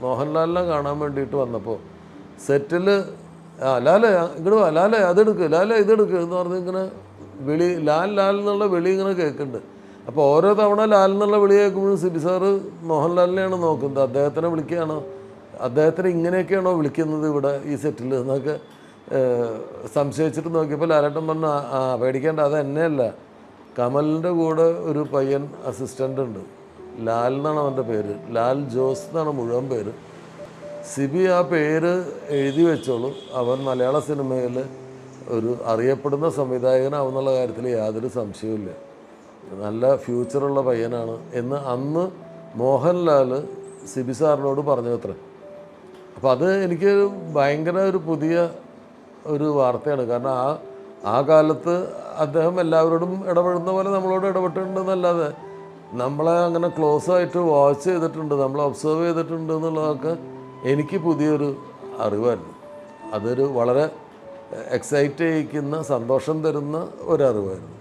മോഹൻലാലിനെ കാണാൻ വേണ്ടിയിട്ട് വന്നപ്പോൾ സെറ്റിൽ ലാലെ ഇങ്ങോട്ട് വാ, ലാലെ അതെടുക്ക്, ലാലെ ഇതെടുക്ക് എന്ന് പറഞ്ഞ് ഇങ്ങനെ വിളി, ലാൽ ലാൽ എന്നുള്ള വിളി ഇങ്ങനെ കേൾക്കുന്നുണ്ട്. അപ്പോൾ ഓരോ തവണ ലാൽ എന്നുള്ള വിളി കേൾക്കുമ്പോഴും സിബി സാറ് മോഹൻലാലിനെയാണ് നോക്കുന്നത്. അദ്ദേഹത്തിനെ വിളിക്കുകയാണോ, അദ്ദേഹത്തിന് ഇങ്ങനെയൊക്കെയാണോ വിളിക്കുന്നത് ഇവിടെ ഈ സെറ്റിൽ എന്നൊക്കെ സംശയിച്ചിട്ട് നോക്കിയപ്പോൾ ലാലേട്ടൻ പറഞ്ഞു, പേടിക്കേണ്ട, അത് എന്നെയല്ല, കമലിൻ്റെ കൂടെ ഒരു പയ്യൻ അസിസ്റ്റൻ്റ് ഉണ്ട്, ലാൽ എന്നാണ് അവൻ്റെ പേര്, ലാൽ ജോസ് എന്നാണ് മുഴുവൻ പേര്. സിബി ആ പേര് എഴുതി വെച്ചോളൂ, അവൻ മലയാള സിനിമയിൽ ഒരു അറിയപ്പെടുന്ന സംവിധായകനാവുന്നുള്ള കാര്യത്തിൽ യാതൊരു സംശയവുമില്ല, നല്ല ഫ്യൂച്ചറുള്ള പയ്യനാണ് എന്ന് അന്ന് മോഹൻലാൽ സിബി സാറിനോട് പറഞ്ഞു അത്ര. അപ്പോൾ അത് എനിക്ക് ഭയങ്കര ഒരു പുതിയ ഒരു വാർത്തയാണ്. കാരണം ആ കാലത്ത് അദ്ദേഹം എല്ലാവരോടും ഇടപെടുന്ന പോലെ നമ്മളോട് ഇടപെട്ടിട്ടുണ്ടെന്നല്ലാതെ നമ്മളെ അങ്ങനെ ക്ലോസ് ആയിട്ട് വാച്ച് ചെയ്തിട്ടുണ്ട്, നമ്മളെ ഒബ്സർവ് ചെയ്തിട്ടുണ്ട് എന്നുള്ളതൊക്കെ എനിക്ക് പുതിയൊരു അറിവായിരുന്നു. അതൊരു വളരെ എക്സൈറ്റ് ചെയ്യിക്കുന്ന, സന്തോഷം തരുന്ന ഒരറിവായിരുന്നു.